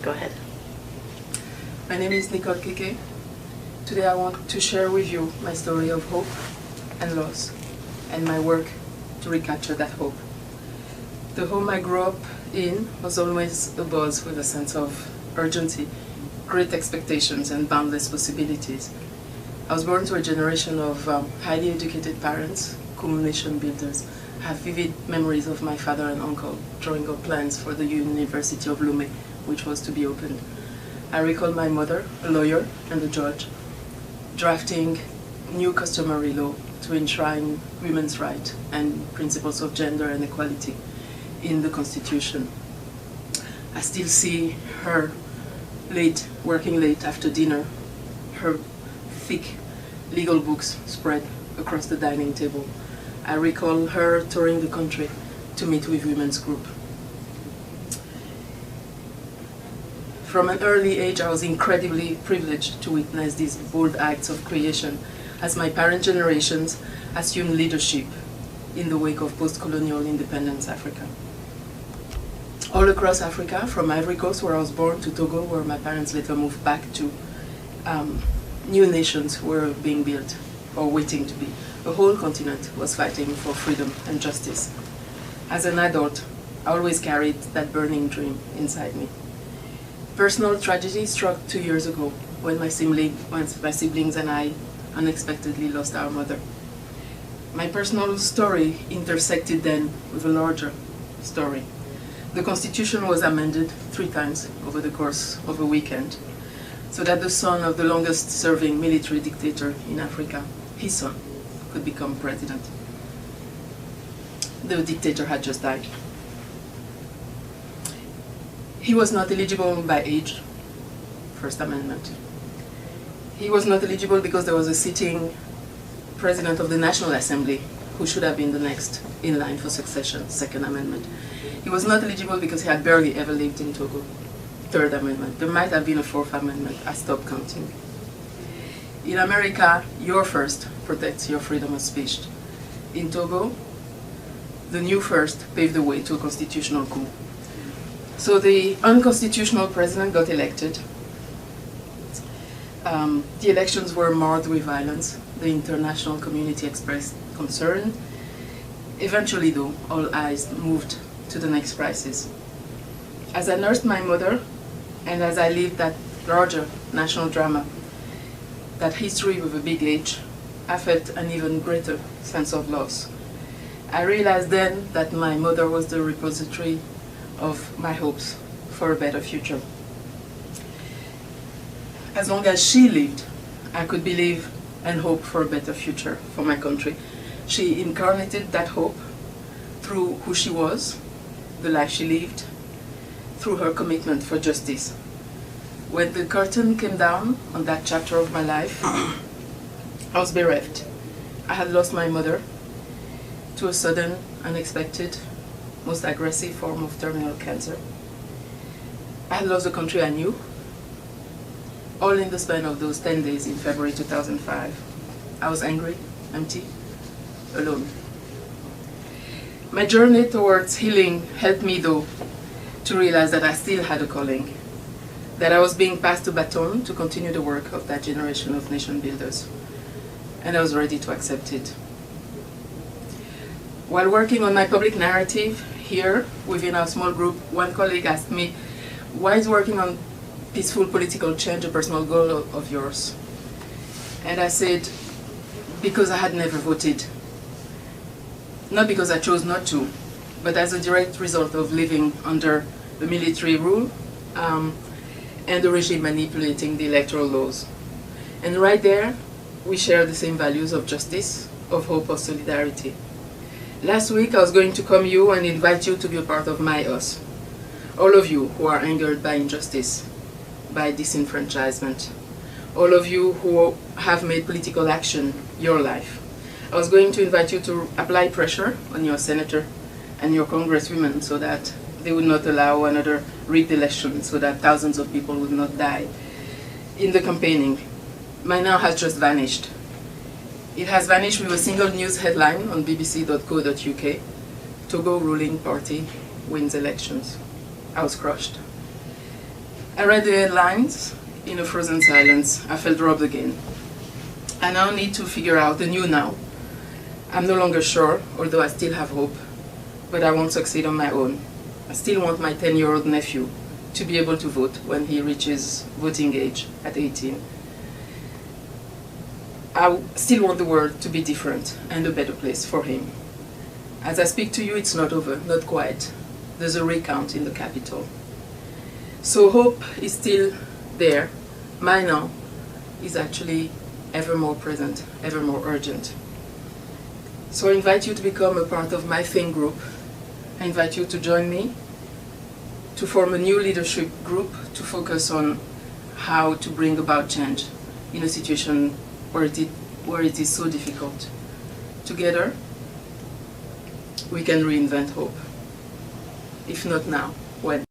Go ahead. My name is Nicole Kekeh. Today I want to share with you my story of hope and loss, and my work to recapture that hope. The home I grew up in was always a buzz with a sense of urgency, great expectations, and boundless possibilities. I was born to a generation of highly educated parents, common nation builders. I have vivid memories of my father and uncle drawing up plans for the University of Lomé, which was to be opened. I recall my mother, a lawyer and a judge, drafting new customary law to enshrine women's rights and principles of gender and equality in the Constitution. I still see her working late after dinner, her thick legal books spread across the dining table. I recall her touring the country to meet with women's group. From an early age, I was incredibly privileged to witness these bold acts of creation as my parent generations assumed leadership in the wake of post-colonial independence Africa. All across Africa, from Ivory Coast, where I was born, to Togo, where my parents later moved back to, new nations were being built or waiting to be. The whole continent was fighting for freedom and justice. As an adult, I always carried that burning dream inside me. Personal tragedy struck 2 years ago when my siblings and I unexpectedly lost our mother. My personal story intersected then with a larger story. The Constitution was amended 3 times over the course of a weekend, so that the son of the longest-serving military dictator in Africa, his son, could become president. The dictator had just died. He was not eligible by age, First Amendment. He was not eligible because there was a sitting president of the National Assembly who should have been the next in line for succession, Second Amendment. He was not eligible because he had barely ever lived in Togo, Third Amendment. There might have been a Fourth Amendment. I stopped counting. In America, your first protects your freedom of speech. In Togo, the new first paved the way to a constitutional coup. So the unconstitutional president got elected. The elections were marred with violence. The international community expressed concern. Eventually, though, all eyes moved to the next crisis. As I nursed my mother, and as I lived that larger national drama, that history with a big H, I felt an even greater sense of loss. I realized then that my mother was the repository of my hopes for a better future. As long as she lived, I could believe and hope for a better future for my country. She incarnated that hope through who she was, the life she lived, through her commitment for justice. When the curtain came down on that chapter of my life, I was bereft. I had lost my mother to a sudden, unexpected, most aggressive form of terminal cancer. I had lost the country I knew, all in the span of those 10 days in February 2005. I was angry, empty, alone. My journey towards healing helped me, though, to realize that I still had a calling, that I was being passed a baton to continue the work of that generation of nation builders, and I was ready to accept it. While working on my public narrative here within our small group, one colleague asked me, why is working on peaceful political change a personal goal of yours? And I said, because I had never voted. Not because I chose not to, but as a direct result of living under the military rule and the regime manipulating the electoral laws. And right there, we share the same values of justice, of hope, of solidarity. Last week, I was going to come you and invite you to be a part of my us. All of you who are angered by injustice, by disenfranchisement. All of you who have made political action your life. I was going to invite you to apply pressure on your senator and your congresswomen so that they would not allow another rigged election, so that thousands of people would not die in the campaigning. Mine now has just vanished. It has vanished with a single news headline on bbc.co.uk. Togo ruling party wins elections. I was crushed. I read the headlines in a frozen silence. I felt robbed again. I now need to figure out the new now. I'm no longer sure, although I still have hope, but I won't succeed on my own. I still want my 10-year-old nephew to be able to vote when he reaches voting age at 18. I still want the world to be different and a better place for him. As I speak to you, it's not over, not quite. There's a recount in the capital. So hope is still there. Mine now is actually ever more present, ever more urgent. So I invite you to become a part of my think group. I invite you to join me, to form a new leadership group to focus on how to bring about change in a situation where it is so difficult. Together, we can reinvent hope. If not now, when?